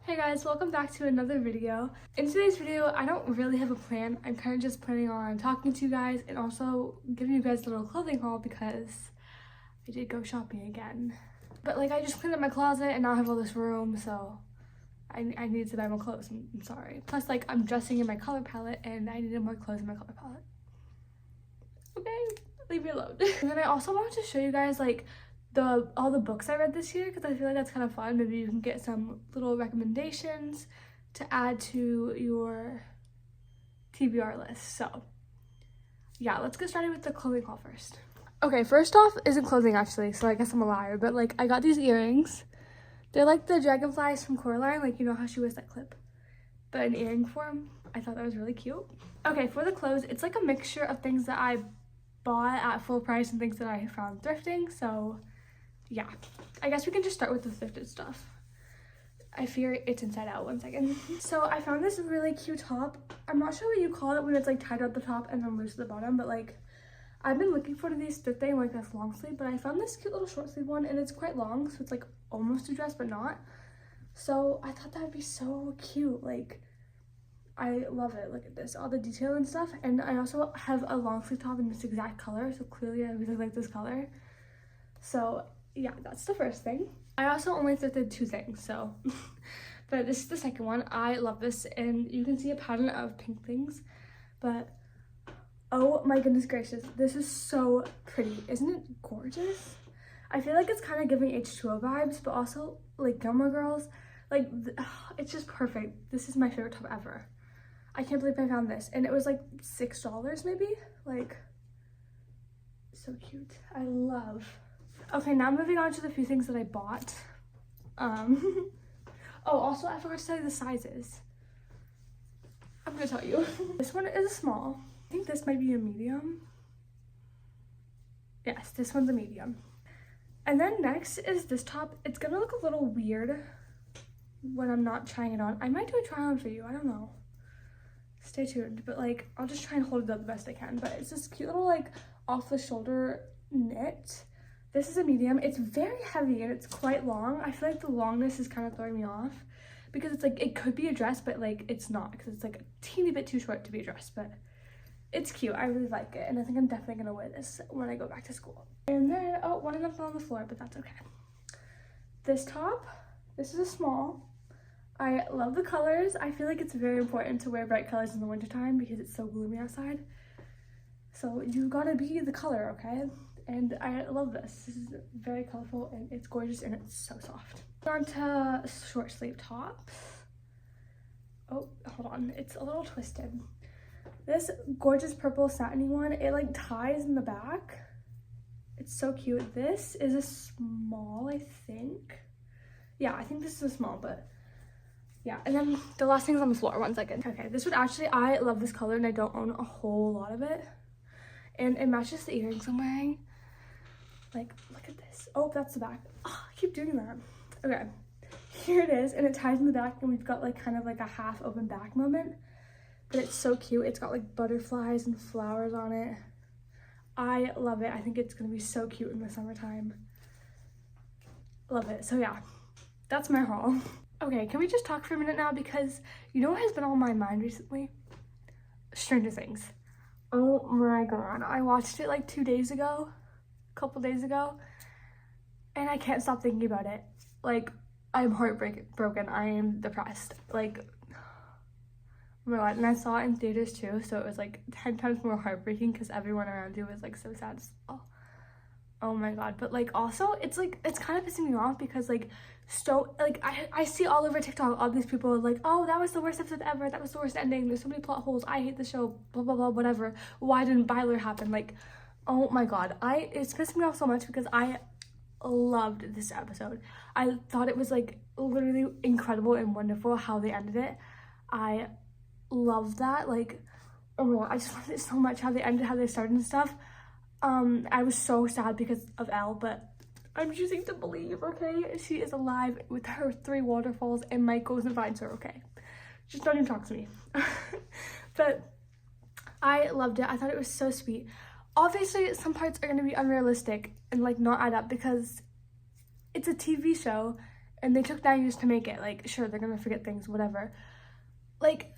Hey guys, welcome back to another video. In today's video, I don't really have a plan. I'm kind of just planning on talking to you guys and also giving you guys a little clothing haul because I did go shopping again. But like I just cleaned up my closet and now I have all this room, so I needed to buy more clothes. I'm sorry. Plus like I'm dressing in my color palette and I needed more clothes in my color palette. Okay, leave me alone. And then I also wanted to show you guys like all the books I read this year because I feel like that's kind of fun. Maybe you can get some little recommendations to add to your TBR list. So yeah, let's get started with the clothing haul first. Okay, first off isn't clothing actually, so I guess I'm a liar, but like I got these earrings. They're like the dragonflies from Coraline, like you know how she wears that clip, but in earring form. I thought that was really cute. Okay, for the clothes, it's like a mixture of things that I bought at full price and things that I found thrifting, so yeah, I guess we can just start with the thrifted stuff. I fear it's inside out. One second. So I found this really cute top. I'm not sure what you call it when it's like tied at the top and then loose at the bottom, but like I've been looking for these thrifting like this long sleeve, but I found this cute little short sleeve one and it's quite long, so it's like almost a dress but not. So I thought that would be so cute. Like I love it. Look at this, all the detail and stuff. And I also have a long sleeve top in this exact color, so clearly I really like this color. So yeah, that's the first thing. I also only thrifted two things, so but this is the second one. I love this, and you can see a pattern of pink things, but oh my goodness gracious, this is so pretty. Isn't it gorgeous? I feel like it's kind of giving H2O vibes, but also like Gilmore Girls. Like it's just perfect. This is my favorite top ever. I can't believe I found this, and it was like $6 maybe. Like so cute. I love. Okay, now moving on to the few things that I bought. Oh, also I forgot to tell you the sizes. I'm gonna tell you. This one is a small. I think this might be a medium. Yes, this one's a medium. And then next is this top. It's gonna look a little weird when I'm not trying it on. I might do a try on for you, I don't know. Stay tuned, but like I'll just try and hold it up the best I can. But it's this cute little like off the shoulder knit. This is a medium. It's very heavy and it's quite long. I feel like the longness is kind of throwing me off because it's like it could be a dress, but like it's not because it's like a teeny bit too short to be a dress, but it's cute. I really like it, and I think I'm definitely gonna wear this when I go back to school. And then one of them fell on the floor, but that's okay. This top, this is a small. I love the colors. I feel like it's very important to wear bright colors in the wintertime because it's so gloomy outside. So you gotta be the color, okay? And I love this. This is very colorful and it's gorgeous and it's so soft. On to short sleeve tops. Oh, hold on. It's a little twisted. This gorgeous purple satiny one, it like ties in the back. It's so cute. This is a small, I think. Yeah, I think this is a small, but yeah. And then the last thing's on the floor. 1 second. Okay, this would actually, I love this color and I don't own a whole lot of it. And it matches the earrings I'm wearing. Like, look at this. Oh, that's the back. Oh, I keep doing that. Okay, here it is, and it ties in the back, and we've got like kind of like a half open back moment, but it's so cute. It's got like butterflies and flowers on it. I love it. I think it's gonna be so cute in the summertime. Love it. So yeah, that's my haul. Okay, can we just talk for a minute now, because you know what has been on my mind recently? Stranger Things. Oh my god, I watched it like 2 days ago. Couple days ago, and I can't stop thinking about it. Like I'm heartbroken. I am depressed. Like oh my god. And I saw it in theaters too, so it was like 10 times more heartbreaking because everyone around you was like so sad. Oh my god. But like also it's like it's kind of pissing me off because like I see all over TikTok all these people like, oh, that was the worst episode ever, that was the worst ending, there's so many plot holes, I hate the show, blah blah blah, whatever, why didn't Byler happen? Like oh my god, it's pissing me off so much because I loved this episode. I thought it was like literally incredible and wonderful how they ended it. I love that. Like oh my god, I just loved it so much how they ended, how they started and stuff. I was so sad because of Elle, but I'm choosing to believe, okay? She is alive with her 3 waterfalls and Mike goes and finds her, okay? Just don't even talk to me. But I loved it. I thought it was so sweet. Obviously, some parts are going to be unrealistic and like not add up because it's a TV show and they took 9 years to make it. Like, sure, they're gonna forget things, whatever. Like,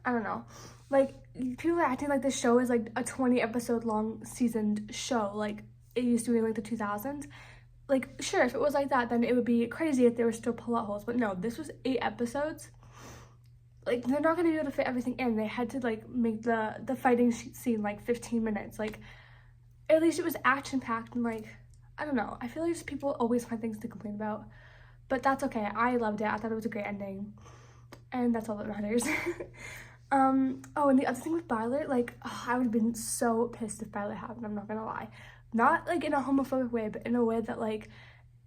I don't know. Like, people are acting like this show is like a 20 episode long seasoned show, like it used to be in like the 2000s. Like, sure, if it was like that, then it would be crazy if there were still plot holes. But no, this was 8 episodes. Like, they're not gonna be able to fit everything in. They had to like make the fighting scene like 15 minutes. Like, at least it was action packed, and like, I don't know. I feel like just people always find things to complain about, but that's okay. I loved it. I thought it was a great ending, and that's all that matters. Oh, and the other thing with Violet, like, I would have been so pissed if Violet happened. I'm not gonna lie. Not like in a homophobic way, but in a way that like,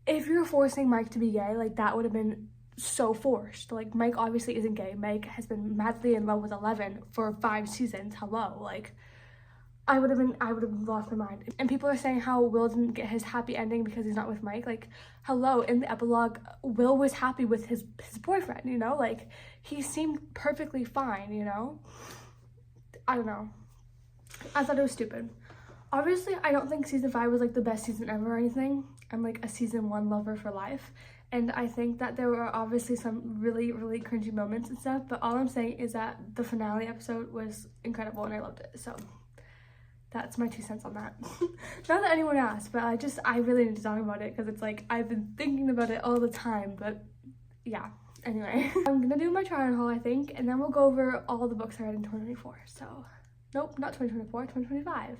if you're forcing Mike to be gay, like that would have been so forced. Like, Mike obviously isn't gay. Mike has been madly in love with Eleven for 5 seasons. Hello, like, I would have lost my mind. And people are saying how Will didn't get his happy ending because he's not with Mike. Like, hello, in the epilogue, Will was happy with his boyfriend, you know? Like, he seemed perfectly fine, you know? I don't know. I thought it was stupid. Obviously, I don't think season 5 was like the best season ever or anything. I'm like a season 1 lover for life. And I think that there were obviously some really, really cringy moments and stuff. But all I'm saying is that the finale episode was incredible and I loved it. So that's my 2 cents on that. Not that anyone asked, but I really need to talk about it because it's like I've been thinking about it all the time. But yeah, anyway. I'm gonna do my try-on haul, I think, and then we'll go over all the books I read in 2024. So, nope, not 2024, 2025.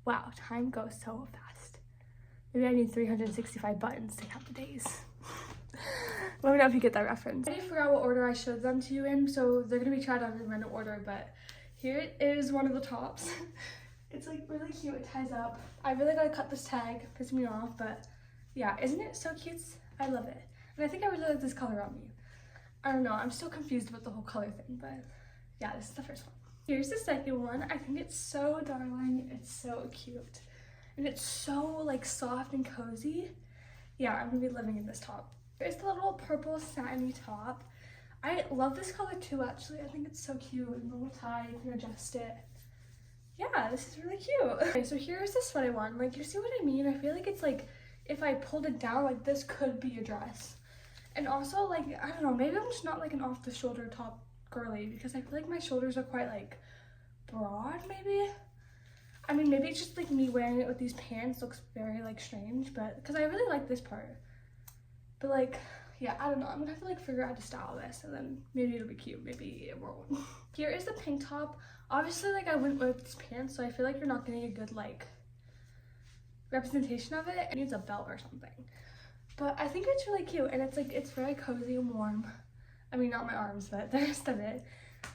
Wow, time goes so fast. Maybe I need 365 buttons to count the days. Let me know if you get that reference. I forgot what order I showed them to you in, so they're gonna be tried on in random order, but here is one of the tops. It's like really cute, it ties up. I really gotta cut this tag, pissing me off, but yeah, isn't it so cute? I love it. And I think I really like this color on me. I don't know, I'm still confused about the whole color thing, but yeah, this is the first one. Here's the second one. I think it's so darling, it's so cute. And it's so like soft and cozy. Yeah, I'm gonna be living in this top. There's the little purple satiny top. I love this color too, actually. I think it's so cute, and the little tie, you can adjust it. Yeah, this is really cute. Okay, so here's the sweaty one. Like, you see what I mean? I feel like it's like, if I pulled it down, like this could be a dress. And also, like, I don't know, maybe I'm just not like an off the shoulder top girly because I feel like my shoulders are quite like broad, maybe. I mean, maybe it's just like me wearing it with these pants looks very like strange, but because I really like this part. But like, yeah, I don't know. I'm gonna have to like figure out how to style this, and then maybe it'll be cute, maybe it won't. Here is the pink top. Obviously, like, I wouldn't wear these pants, so I feel like you're not getting a good like representation of it. It needs a belt or something. But I think it's really cute, and it's like, it's very cozy and warm. I mean, not my arms, but the rest of it.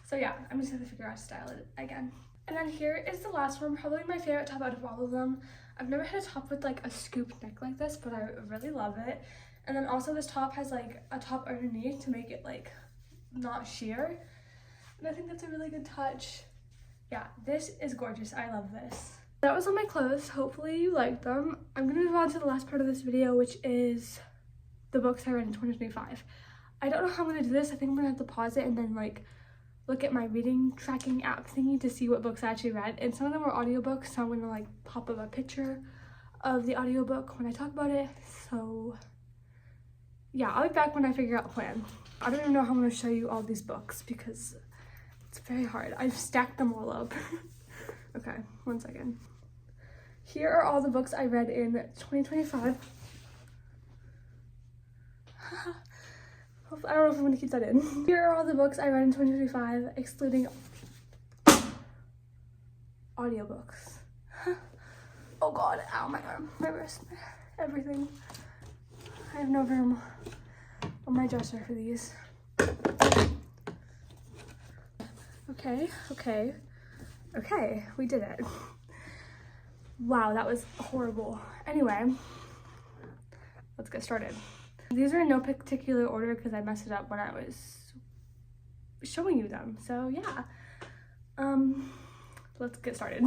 So yeah, I'm just gonna figure out how to style it again. And then here is the last one, probably my favorite top out of all of them. I've never had a top with like a scoop neck like this, but I really love it. And then also this top has like a top underneath to make it like not sheer. And I think that's a really good touch. Yeah, this is gorgeous. I love this. That was all my clothes. Hopefully you liked them. I'm gonna move on to the last part of this video, which is the books I read in 2025. I don't know how I'm gonna do this. I think I'm gonna have to pause it and then like look at my reading tracking app thingy to see what books I actually read. And some of them were audiobooks, so I'm gonna like pop up a picture of the audiobook when I talk about it. So yeah, I'll be back when I figure out a plan. I don't even know how I'm gonna show you all these books because it's very hard. I've stacked them all up. Okay, one second. Here are all the books I read in 2025. I don't know if I'm gonna keep that in. Here are all the books I read in 2025, excluding audiobooks. Oh god, ow, my arm, my wrist, everything. I have no room on my dresser for these. Okay, we did it. Wow, that was horrible. Anyway, let's get started. These are in no particular order because I messed it up when I was showing you them. So yeah, let's get started.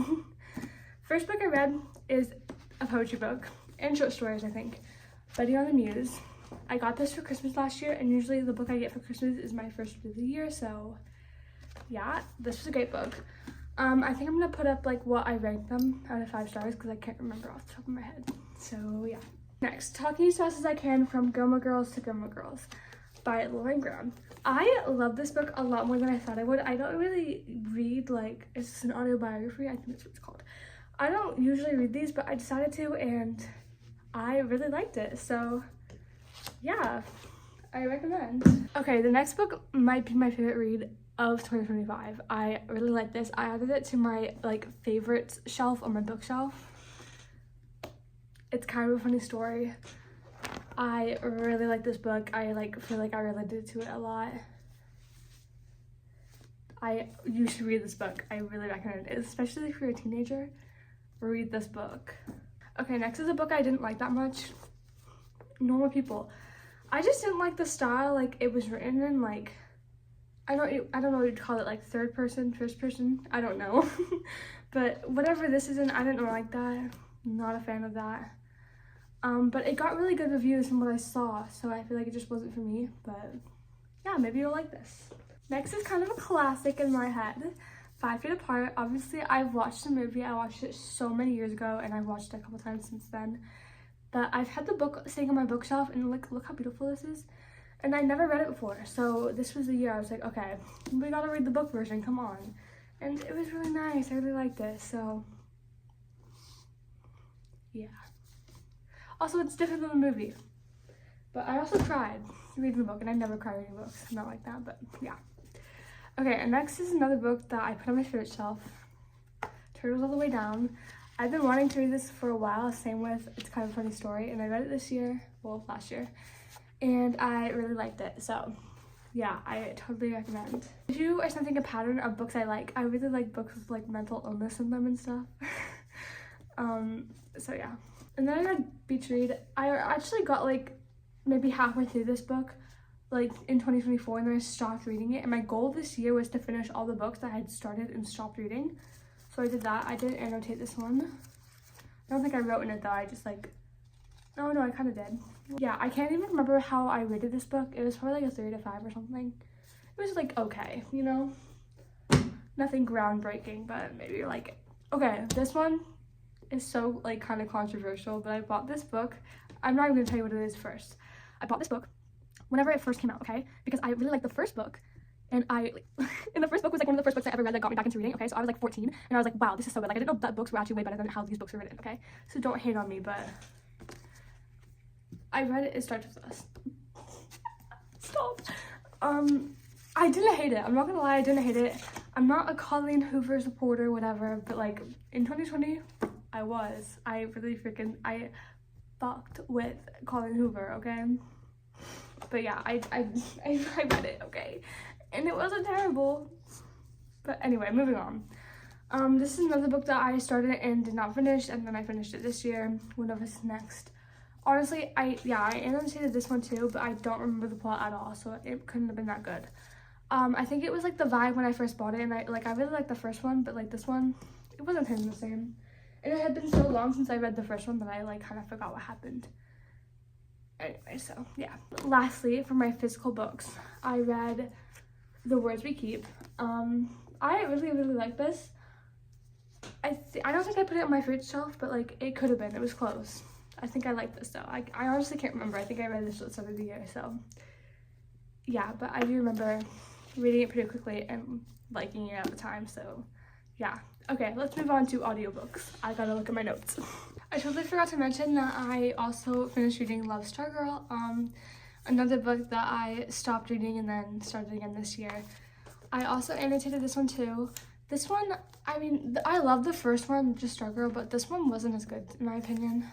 First book I read is a poetry book and short stories, I think. Betty on the Muse. I got this for Christmas last year, and usually the book I get for Christmas is my first of the year, so yeah, this was a great book. I think I'm gonna put up like what I ranked them out of 5 stars because I can't remember off the top of my head. So yeah, Next, Talking as Fast as I Can from Gilmore Girls to Gilmore Girls by Lauren Graham. I love this book a lot more than I thought I would. I don't really read, like, it's just an autobiography, I think that's what it's called. I don't usually read these, but I decided to, and I really liked it. So yeah, I recommend. Okay, the next book might be my favorite read of 2025. I really like this. I added it to my like favorites shelf on my bookshelf. It's kind of a funny story. I really like this book. I feel like I related to it a lot. You should read this book. I really recommend it, especially if you're a teenager. Read this book. Okay, next is a book I didn't like that much. Normal People. I just didn't like the style. Like, it was written in like, I don't know what you'd call it, like third person, first person, I don't know. But whatever this is in, I didn't like that. Not a fan of that. But it got really good reviews from what I saw, so I feel like it just wasn't for me. But yeah, maybe you'll like this. Next is kind of a classic in my head. 5 Feet Apart. Obviously, I've watched the movie. I watched it so many years ago, and I've watched it a couple times since then. But I've had the book sitting on my bookshelf, and look how beautiful this is. And I never read it before, so this was the year I was like, okay, we gotta read the book version, come on. And it was really nice. I really liked it, so yeah. Also, it's different than the movie. But I also cried reading the book, and I never cry reading books. I'm not like that, but yeah. Okay, and next is another book that I put on my favorite shelf. Turtles All the Way Down. I've been wanting to read this for a while, same with It's Kind of a Funny Story, and I read it this year, well, last year, and I really liked it, so yeah, I totally recommend. If you are something a pattern of books I really like books with like mental illness in them and stuff. So yeah. And then I read Beach Read. I actually got like maybe halfway through this book like in 2024, and then I stopped reading it, and my goal this year was to finish all the books that I had started and stopped reading. So I did that. I didn't annotate this one. I don't think I wrote in it though. I just like, oh no, I kind of did. Yeah, I can't even remember how I rated this book. It was probably like a 3 to 5 or something. It was like okay, you know, nothing groundbreaking, but maybe you're like it. Okay, this one is so like kind of controversial, but I bought this book. I'm not even gonna tell you what it is first. I bought this book whenever it first came out, okay? Because I really liked the first book. And and the first book was like one of the first books I ever read that got me back into reading, okay? So I was like 14, and I was like, wow, this is so good. Like, I didn't know that books were actually way better than how these books were written, okay? So don't hate on me, but I read it. It starts with us. Stop. I didn't hate it. I'm not gonna lie, I didn't hate it. I'm not a Colleen Hoover supporter, whatever, but like in 2020, I was. I fucked with Colleen Hoover, okay? But yeah, I read it, okay? And it wasn't terrible. But anyway, moving on. This is another book that I started and did not finish, and then I finished it this year. Whenever it's next. Honestly, I annotated this one too, but I don't remember the plot at all, so it couldn't have been that good. I think it was like the vibe when I first bought it, and I really liked the first one, but like this one, it wasn't hitting the same. And it had been so long since I read the first one that I like kind of forgot what happened. Anyway, so yeah. Lastly, for my physical books, I read The Words We Keep. I really like this. I don't think I put it on my fridge shelf, but like it could have been. It was close. I think I like this though. I honestly can't remember. I think I read this at the start of the year, so yeah. But I do remember reading it pretty quickly and liking it at the time, so yeah. Okay, let's move on to audiobooks. I gotta look at my notes. I totally forgot to mention that I also finished reading Love Stargirl, another book that I stopped reading and then started again this year. I also annotated this one too. This one, I mean, I love the first one, just Stargirl, but this one wasn't as good in my opinion.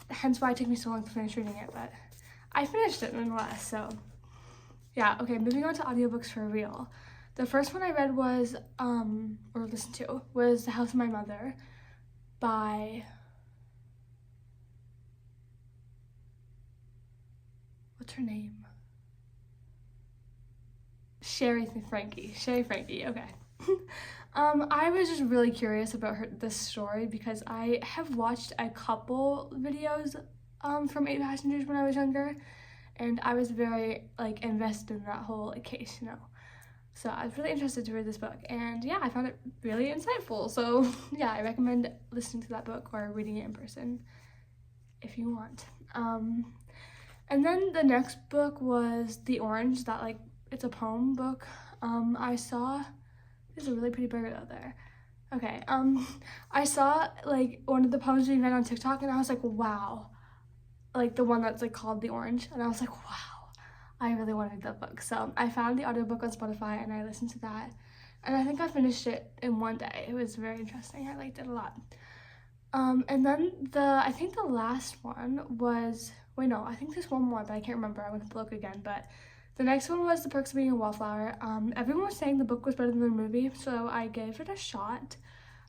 Hence why it took me so long to finish reading it, but I finished it nonetheless, so yeah. Okay, moving on to audiobooks for real. The first one I read was, or listened to, was The House of My Mother by, what's her name? Sherry Frankie, okay. I was just really curious about this story because I have watched a couple videos from 8 Passengers when I was younger, and I was very like invested in that whole case, you know. So I was really interested to read this book, and yeah, I found it really insightful. So yeah, I recommend listening to that book or reading it in person. if you want. And then the next book was The Orange, that like, it's a poem book. I saw, there's a really pretty bird out there. Okay, I saw like one of the poems being read on TikTok and I was like, wow. Like the one that's like called The Orange, and I was like, wow, I really want to read that book. So I found the audiobook on Spotify and I listened to that. And I think I finished it in one day. It was very interesting. I liked it a lot. And then I think the last one was, wait, no, I think there's one more, but I can't remember. I went to look again, but the next one was The Perks of Being a Wallflower. Everyone was saying the book was better than the movie, so I gave it a shot.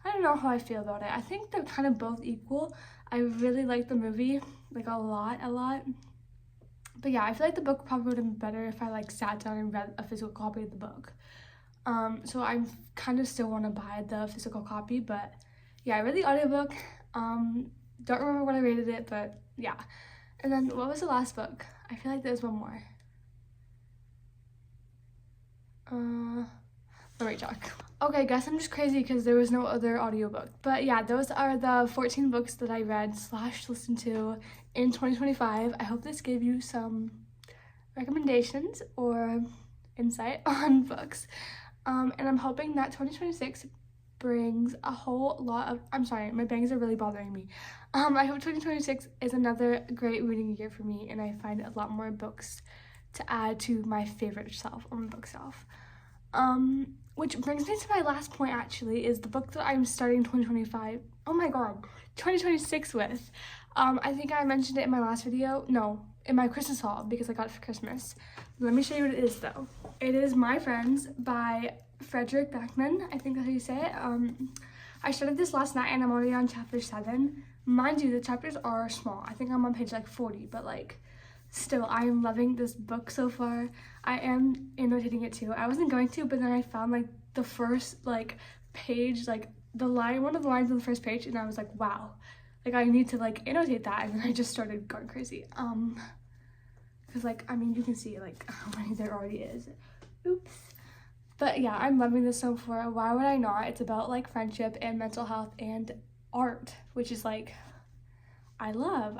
I don't know how I feel about it. I think they're kind of both equal. I really liked the movie, like a lot. But yeah, I feel like the book probably would have been better if I like sat down and read a physical copy of the book. So I kind of still want to buy the physical copy, but yeah, I read the audiobook. Don't remember what I rated it, but yeah. And then what was the last book? I feel like there's one more. Let me check. Okay, guess I'm just crazy because there was no other audiobook. But yeah, those are the 14 books that I read / listened to in 2025. I hope this gave you some recommendations or insight on books. And I'm hoping that 2026 brings a whole lot of, I'm sorry, my bangs are really bothering me. I hope 2026 is another great reading year for me and I find a lot more books to add to my favorite shelf on my bookshelf. Which brings me to my last point actually, is the book that I'm starting 2026 with. I think I mentioned it in my last video. No, in my Christmas haul because I got it for Christmas. Let me show you what it is though. It is My Friends by Fredrik Backman. I think that's how you say it. I started this last night and I'm already on chapter 7. Mind you, the chapters are small. I think I'm on page like 40, but like still, I am loving this book so far. I am annotating it too. I wasn't going to, but then I found like the first like page, like one of the lines on the first page, and I was like, wow, like I need to like annotate that, and then I just started going crazy. Because like, I mean, you can see like how many there already is. Oops. But yeah, I'm loving this so far. Why would I not? It's about like friendship and mental health and art, which is like, I love.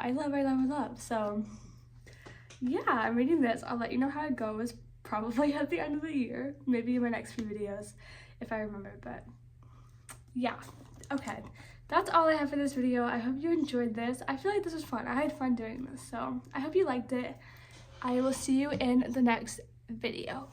So yeah, I'm reading this. I'll let you know how it goes probably at the end of the year, maybe in my next few videos if I remember, but yeah. Okay, that's all I have for this video. I hope you enjoyed this. I feel like this was fun. I had fun doing this, so I hope you liked it. I will see you in the next video.